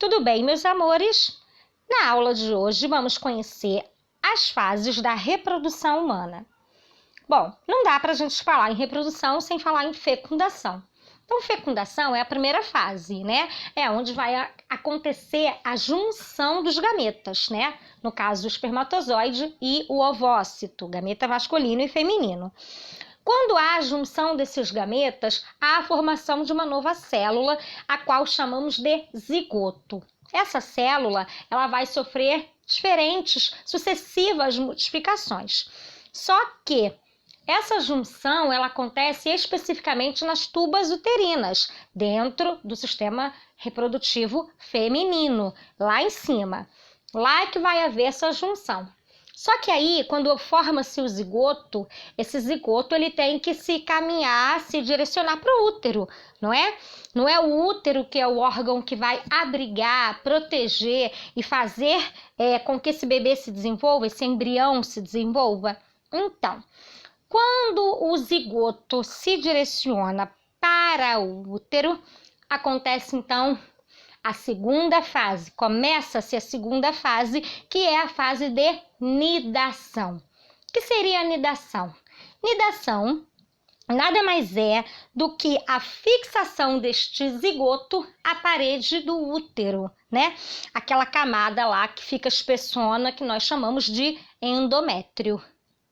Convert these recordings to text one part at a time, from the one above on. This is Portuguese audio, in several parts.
Tudo bem, meus amores? Na aula de hoje vamos conhecer as fases da reprodução humana. Bom, não dá para a gente falar em reprodução sem falar em fecundação. Então, fecundação é a primeira fase, né? É onde vai acontecer a junção dos gametas, né? No caso, o espermatozoide e o ovócito, gameta masculino e feminino. Quando há a junção desses gametas, há a formação de uma nova célula, a qual chamamos de zigoto. Essa célula, ela vai sofrer sucessivas modificações. Só que essa junção, ela acontece especificamente nas tubas uterinas, dentro do sistema reprodutivo feminino, lá em cima. Lá é que vai haver essa junção. Só que aí, quando forma-se o zigoto, esse zigoto ele tem que se direcionar para o útero, não é? Não é o útero que é o órgão que vai abrigar, proteger e fazer com que esse bebê se desenvolva, esse embrião se desenvolva. Então, quando o zigoto se direciona para o útero, acontece então a segunda fase, começa-se a segunda fase, que é a fase de nidação. O que seria a nidação? Nidação nada mais é do que a fixação deste zigoto à parede do útero, né? Aquela camada lá que fica espessona, que nós chamamos de endométrio,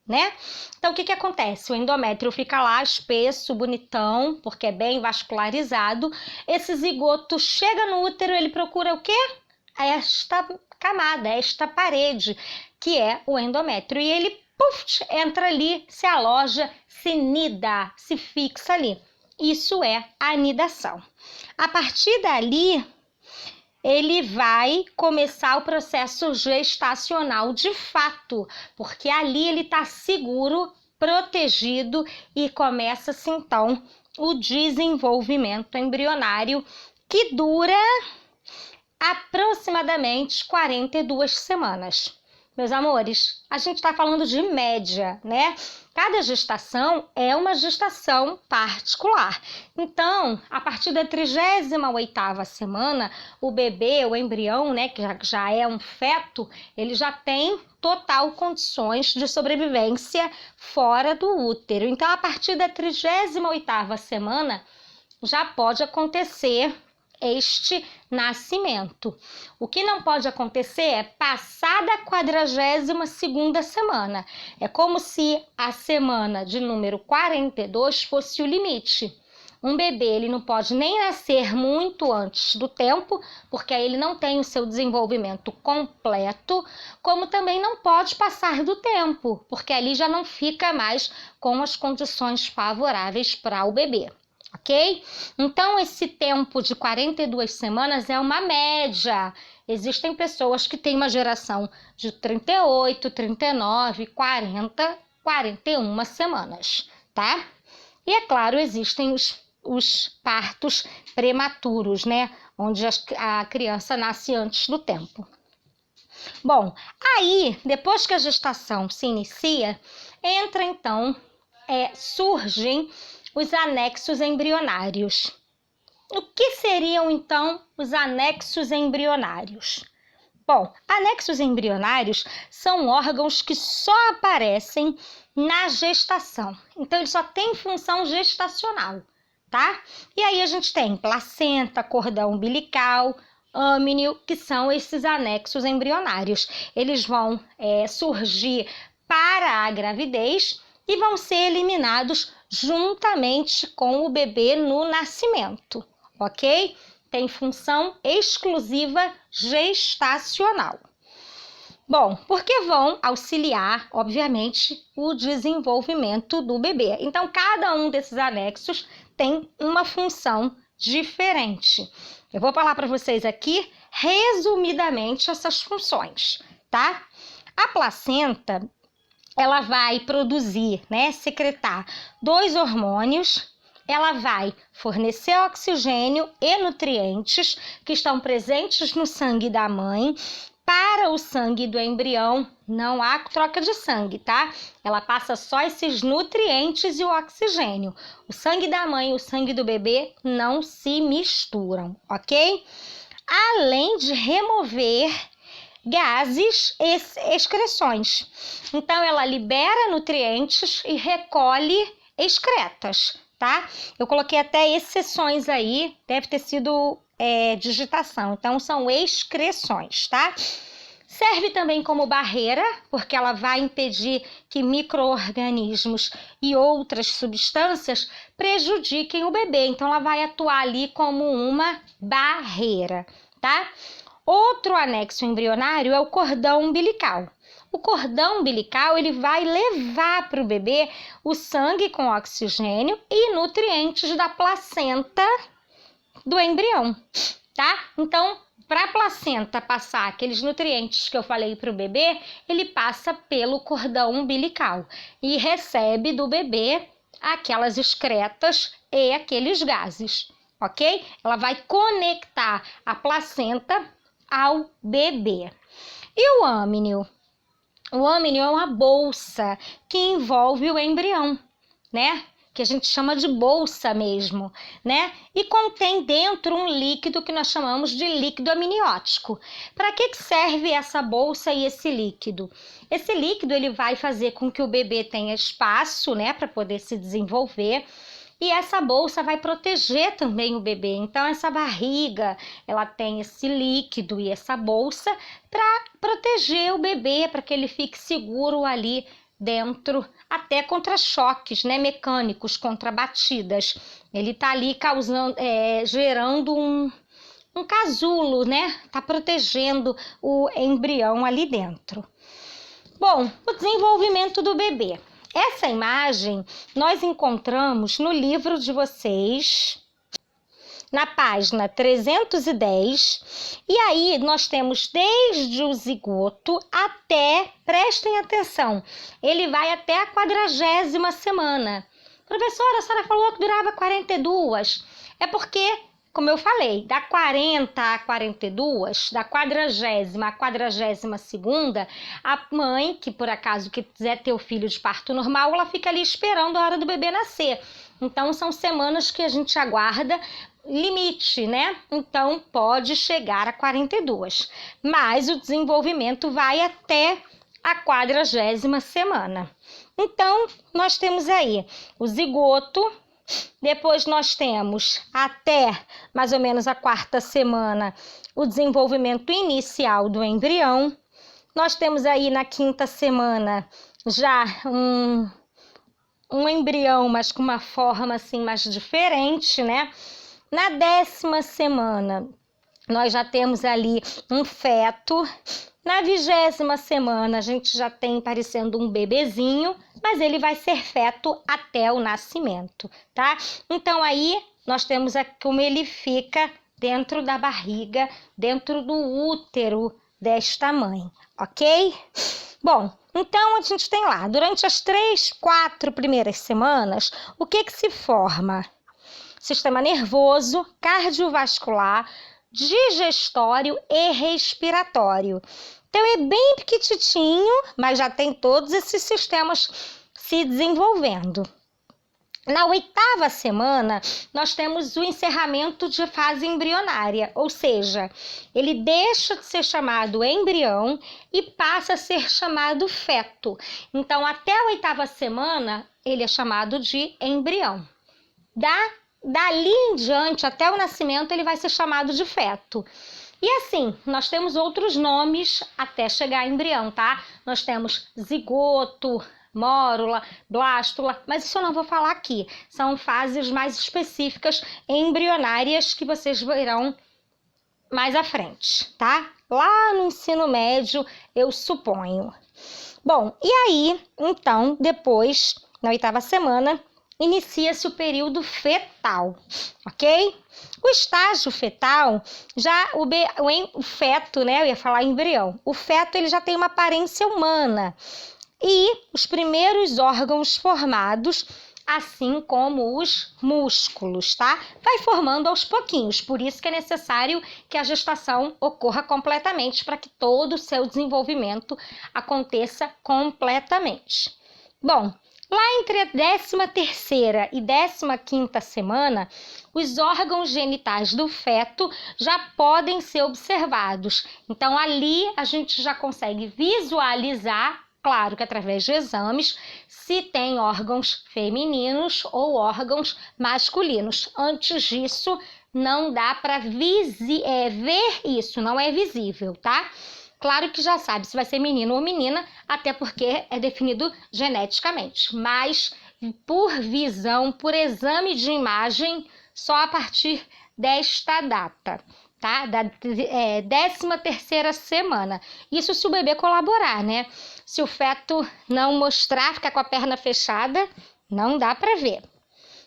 né? Então, o que acontece? O endométrio fica lá espesso, bonitão, porque é bem vascularizado. Esse zigoto chega no útero, ele procura o quê? Esta camada, esta parede, que é o endométrio. E ele, entra ali, se aloja, se nida, se fixa ali. Isso é a nidação. A partir dali, ele vai começar o processo gestacional de fato, porque ali ele está seguro, protegido e começa-se então o desenvolvimento embrionário, que dura aproximadamente 42 semanas. Meus amores, a gente está falando de média, né? Cada gestação é uma gestação particular. Então, a partir da 38ª semana, o bebê, o embrião, né, que já é um feto, ele já tem total condições de sobrevivência fora do útero. Então, a partir da 38ª semana, já pode acontecer este nascimento. O que não pode acontecer é passar da 42ª semana. É como se a semana de número 42 fosse o limite. Um bebê, ele não pode nem nascer muito antes do tempo, porque aí ele não tem o seu desenvolvimento completo, como também não pode passar do tempo, porque ali já não fica mais com as condições favoráveis para o bebê. Ok? Então, esse tempo de 42 semanas é uma média. Existem pessoas que têm uma geração de 38, 39, 40, 41 semanas, tá? E, é claro, existem os partos prematuros, né? Onde a criança nasce antes do tempo. Bom, aí, depois que a gestação se inicia, surgem os anexos embrionários. O que seriam, então, os anexos embrionários? Bom, anexos embrionários são órgãos que só aparecem na gestação. Então, eles só têm função gestacional, tá? E aí a gente tem placenta, cordão umbilical, âmnio, que são esses anexos embrionários. Eles vão surgir para a gravidez e vão ser eliminados juntamente com o bebê no nascimento, ok? Tem função exclusiva gestacional. Bom, porque vão auxiliar, obviamente, o desenvolvimento do bebê. Então, cada um desses anexos tem uma função diferente. Eu vou falar para vocês aqui, resumidamente, essas funções, tá? A placenta, ela vai produzir, secretar 2 hormônios, ela vai fornecer oxigênio e nutrientes que estão presentes no sangue da mãe. Para o sangue do embrião, não há troca de sangue, tá? Ela passa só esses nutrientes e o oxigênio. O sangue da mãe e o sangue do bebê não se misturam, ok? além de remover gases e excreções. Então, ela libera nutrientes e recolhe excretas, tá? Eu coloquei até exceções aí, deve ter sido digitação. Então, são excreções, tá? Serve também como barreira, porque ela vai impedir que micro-organismos e outras substâncias prejudiquem o bebê. Então, ela vai atuar ali como uma barreira, tá? Outro anexo embrionário é o cordão umbilical. O cordão umbilical ele vai levar para o bebê o sangue com oxigênio e nutrientes da placenta do embrião, tá? Então, para a placenta passar aqueles nutrientes que eu falei para o bebê, ele passa pelo cordão umbilical e recebe do bebê aquelas excretas e aqueles gases, ok? Ela vai conectar a placenta ao bebê. E o âmnio? O âmnio é uma bolsa que envolve o embrião, né? Que a gente chama de bolsa mesmo, né? E contém dentro um líquido que nós chamamos de líquido amniótico. Para que serve essa bolsa e esse líquido? Esse líquido ele vai fazer com que o bebê tenha espaço, né, para poder se desenvolver. E essa bolsa vai proteger também o bebê. Então, essa barriga, ela tem esse líquido e essa bolsa para proteger o bebê, para que ele fique seguro ali dentro, até contra choques, né, mecânicos, contra batidas. Ele tá ali causando, gerando um casulo, né? Tá protegendo o embrião ali dentro. Bom, o desenvolvimento do bebê. Essa imagem nós encontramos no livro de vocês, na página 310, e aí nós temos desde o zigoto até, prestem atenção, ele vai até a 40ª semana. Professora, a senhora falou que durava 42, é porque, como eu falei, da 40 a 42, da 40ª à 42ª, a mãe, que por acaso quiser ter o filho de parto normal, ela fica ali esperando a hora do bebê nascer. Então, são semanas que a gente aguarda limite, né? Então, pode chegar a 42. Mas o desenvolvimento vai até a 40ª semana. Então, nós temos aí o zigoto, depois nós temos até mais ou menos a 4ª semana o desenvolvimento inicial do embrião. Nós temos aí na 5ª semana já um embrião, mas com uma forma assim mais diferente, né? Na 10ª semana, nós já temos ali um feto. Na 20ª semana, a gente já tem parecendo um bebezinho, mas ele vai ser feto até o nascimento, tá? Então, aí, nós temos como ele fica dentro da barriga, dentro do útero desta mãe, ok? Bom, então, a gente tem lá, durante as 3, 4 primeiras semanas, o que se forma? Sistema nervoso, cardiovascular, digestório e respiratório. Então, é bem pequititinho, mas já tem todos esses sistemas se desenvolvendo. Na 8ª semana, nós temos o encerramento de fase embrionária, ou seja, ele deixa de ser chamado embrião e passa a ser chamado feto. Então, até a 8ª semana, ele é chamado de embrião. Dali em diante, até o nascimento, ele vai ser chamado de feto. E assim, nós temos outros nomes até chegar a embrião, tá? Nós temos zigoto, mórula, blástula, mas isso eu não vou falar aqui. São fases mais específicas embrionárias que vocês verão mais à frente, tá? Lá no ensino médio, eu suponho. Bom, e aí, então, depois, na 8ª semana, inicia-se o período fetal, ok? O estágio fetal, já o feto, né? Eu ia falar embrião. O feto, ele já tem uma aparência humana e os primeiros órgãos formados, assim como os músculos, tá? Vai formando aos pouquinhos, por isso que é necessário que a gestação ocorra completamente, para que todo o seu desenvolvimento aconteça completamente. Bom, Lá entre a 13ª e 15ª semana, os órgãos genitais do feto já podem ser observados. Então, ali a gente já consegue visualizar, claro que através de exames, se tem órgãos femininos ou órgãos masculinos. Antes disso, não dá para ver isso, não é visível, tá? Claro que já sabe se vai ser menino ou menina, até porque é definido geneticamente, mas por visão, por exame de imagem, só a partir desta data, tá? Da 13ª semana. Isso se o bebê colaborar, né? Se o feto não mostrar, ficar com a perna fechada, não dá para ver.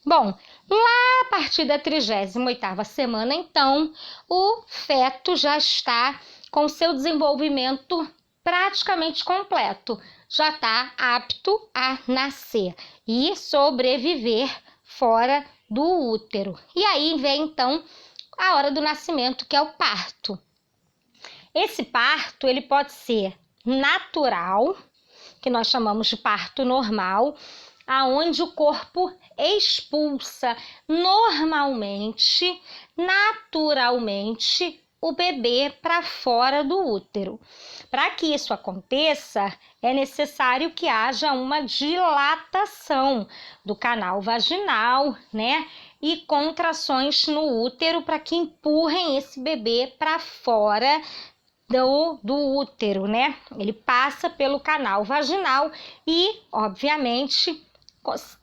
Bom, lá a partir da 38ª semana, então, o feto já está com seu desenvolvimento praticamente completo, já está apto a nascer e sobreviver fora do útero. E aí vem, então, a hora do nascimento, que é o parto. Esse parto, ele pode ser natural, que nós chamamos de parto normal, aonde o corpo expulsa normalmente, naturalmente, o bebê para fora do útero. Para que isso aconteça, é necessário que haja uma dilatação do canal vaginal, né? E contrações no útero para que empurrem esse bebê para fora do útero, né? Ele passa pelo canal vaginal e, obviamente,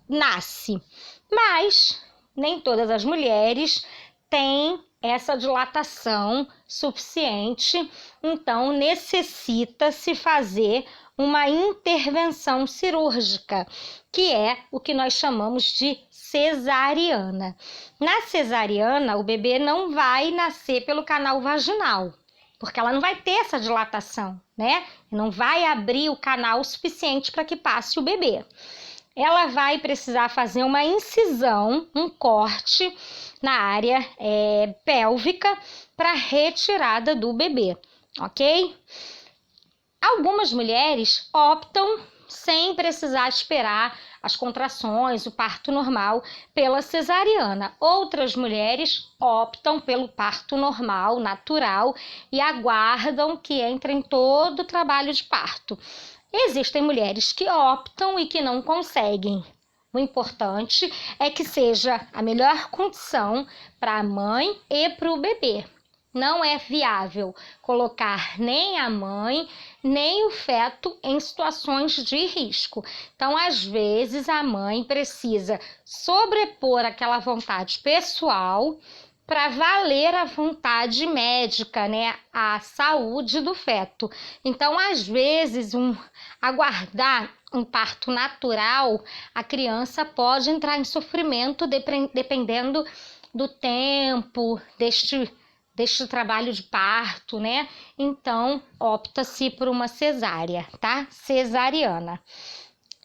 nasce. Mas nem todas as mulheres têm essa dilatação suficiente, então necessita-se fazer uma intervenção cirúrgica, que é o que nós chamamos de cesariana. Na cesariana, o bebê não vai nascer pelo canal vaginal, porque ela não vai ter essa dilatação, né? Não vai abrir o canal suficiente para que passe o bebê. Ela vai precisar fazer uma incisão, um corte na área pélvica para retirada do bebê, ok? Algumas mulheres optam sem precisar esperar as contrações, o parto normal, pela cesariana. Outras mulheres optam pelo parto normal, natural, e aguardam que entre em todo o trabalho de parto. Existem mulheres que optam e que não conseguem. O importante é que seja a melhor condição para a mãe e para o bebê. Não é viável colocar nem a mãe, nem o feto em situações de risco. Então, às vezes, a mãe precisa sobrepor aquela vontade pessoal para valer a vontade médica, né? A saúde do feto. Então, às vezes, aguardar um parto natural, a criança pode entrar em sofrimento dependendo do tempo deste trabalho de parto, né? Então, opta-se por uma cesárea, tá? Cesariana.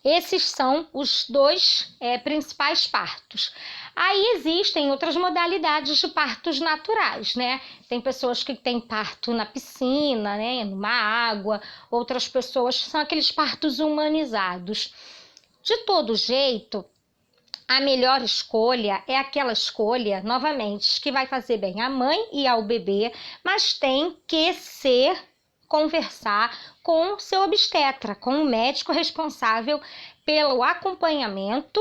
Esses são os dois principais partos. Aí existem outras modalidades de partos naturais, né? Tem pessoas que têm parto na piscina, né? Numa água. Outras pessoas são aqueles partos humanizados. De todo jeito, a melhor escolha é aquela escolha, novamente, que vai fazer bem à mãe e ao bebê, mas tem que conversar com o seu obstetra, com o médico responsável pelo acompanhamento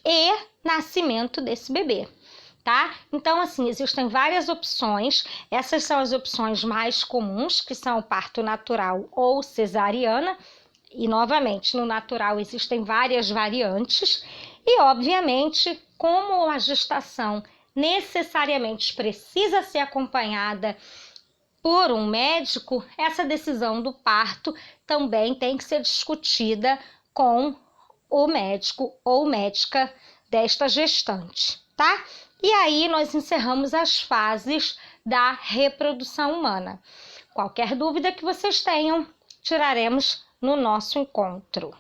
e nascimento desse bebê, tá? Então, assim, existem várias opções. Essas são as opções mais comuns, que são o parto natural ou cesariana. E, novamente, no natural existem várias variantes. E, obviamente, como a gestação necessariamente precisa ser acompanhada por um médico, essa decisão do parto também tem que ser discutida com o médico ou médica desta gestante, tá? E aí nós encerramos as fases da reprodução humana. Qualquer dúvida que vocês tenham, tiraremos no nosso encontro.